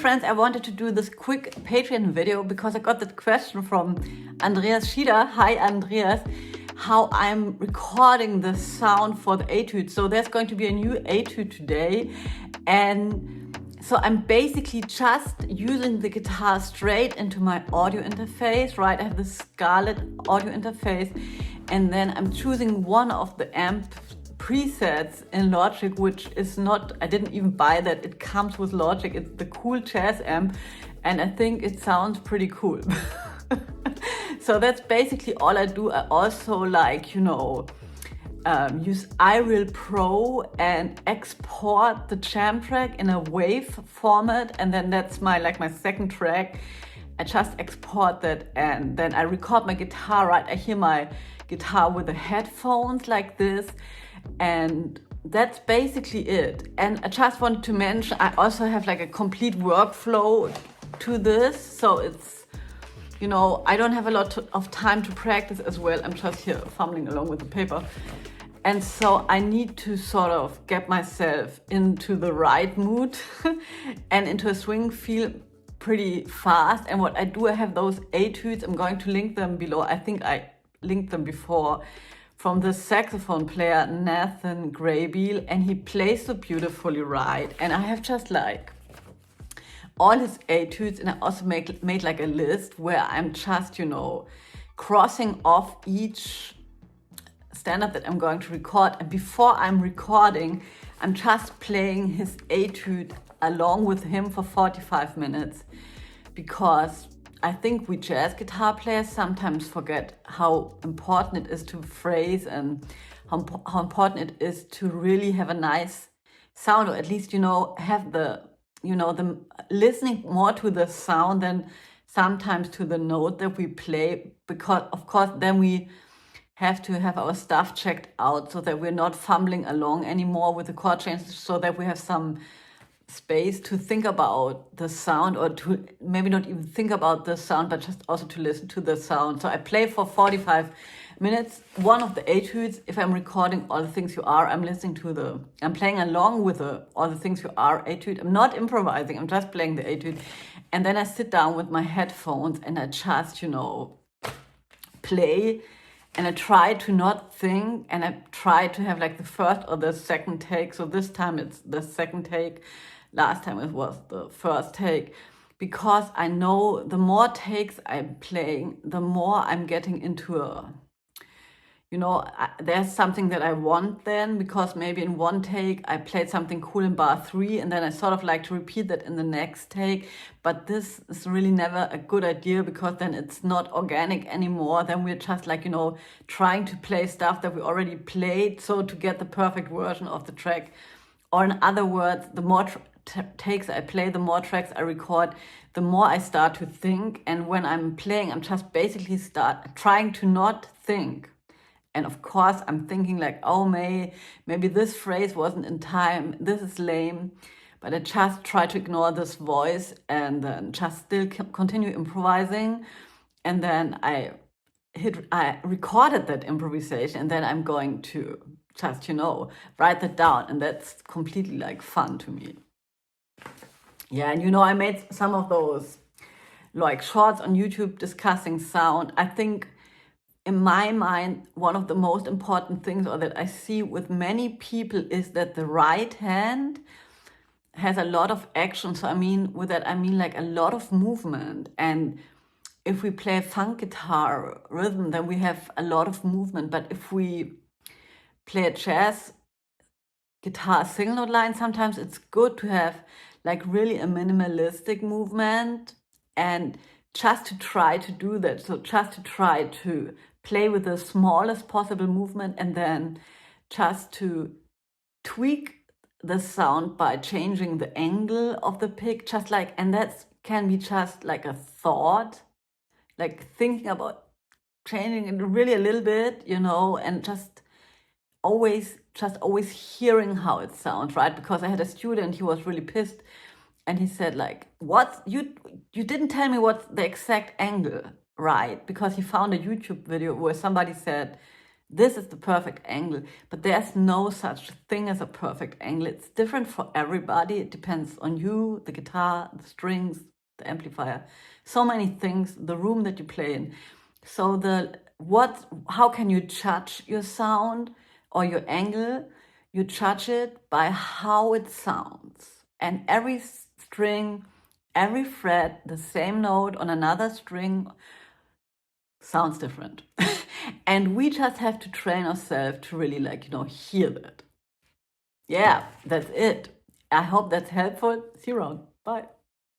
Friends, I wanted to do this quick Patreon video because I got that question from Andreas Schieder. Hi Andreas, how I'm recording the sound for the etude. So there's going to be a new etude today, and so I'm basically just using the guitar straight into my audio interface, right? I have the Scarlett audio interface, and then I'm choosing one of the amp presets in Logic, which is not, I didn't even buy that, it comes with Logic. It's the Cool Jazz amp, and I think it sounds pretty cool. So that's basically all I do. I also like, use iReal Pro and export the jam track in a wave format, and then that's my second track. I just export that, and then I record my guitar, right? I hear my guitar with the headphones like this, and that's basically it. And I just wanted to mention, I also have like a complete workflow to this, so it's, I don't have a lot of time to practice as well. I'm just here fumbling along with the paper. And so I need to sort of get myself into the right mood and into a swing feel pretty fast. And what I do, I have those etudes. I'm going to link them below. I think I linked them before, from the saxophone player Nathan Graybeal, and he plays so beautifully, right? And I have just like all his etudes, and I also made like a list where I'm just, crossing off each standard that I'm going to record. And before I'm recording, I'm just playing his etude along with him for 45 minutes, because I think we jazz guitar players sometimes forget how important it is to phrase, and how important it is to really have a nice sound, or at least, have the listening more to the sound than sometimes to the note that we play, because of course then we have to have our stuff checked out so that we're not fumbling along anymore with the chord changes, so that we have some space to think about the sound, or to maybe not even think about the sound, but just also to listen to the sound. So I play for 45 minutes, one of the etudes. If I'm recording All the Things You Are, I'm playing along with All the Things You Are etude. I'm not improvising, I'm just playing the etude. And then I sit down with my headphones and I just, play. And I try to not think, and I try to have like the first or the second take. So this time it's the second take. Last time it was the first take, because I know the more takes I'm playing, the more I'm getting into there's something that I want then, because maybe in one take I played something cool in bar 3, and then I sort of like to repeat that in the next take. But this is really never a good idea, because then it's not organic anymore. Then we're just like, trying to play stuff that we already played, so to get the perfect version of the track. Or in other words, the more takes I play, the more tracks I record, the more I start to think. And when I'm playing, I'm just basically trying to not think. And of course, I'm thinking like, oh, maybe this phrase wasn't in time, this is lame. But I just try to ignore this voice and then just still continue improvising. And then I recorded that improvisation, and then I'm going to just, write that down. And that's completely like fun to me. Yeah, and I made some of those like shorts on YouTube discussing sound. I think in my mind, one of the most important things, or that I see with many people, is that the right hand has a lot of action. So with that I mean like a lot of movement. And if we play funk guitar rhythm, then we have a lot of movement. But if we play a jazz guitar single note line, sometimes it's good to have like really a minimalistic movement, and just to try to do that. So just to try to play with the smallest possible movement, and then just to tweak the sound by changing the angle of the pick, and that can be just like a thought, like thinking about changing it really a little bit, and just always hearing how it sounds, right? Because I had a student, he was really pissed, and he said like, what, you didn't tell me what's the exact angle, right? Because he found a YouTube video where somebody said this is the perfect angle, but there's no such thing as a perfect angle. It's different for everybody. It depends on you, the guitar, the strings, the amplifier, so many things, the room that you play in. So how can you judge your sound or your angle? You judge it by how it sounds. And every string, every fret, the same note on another string sounds different. And we just have to train ourselves to really hear that. Yeah, that's it. I hope that's helpful. See you around. Bye.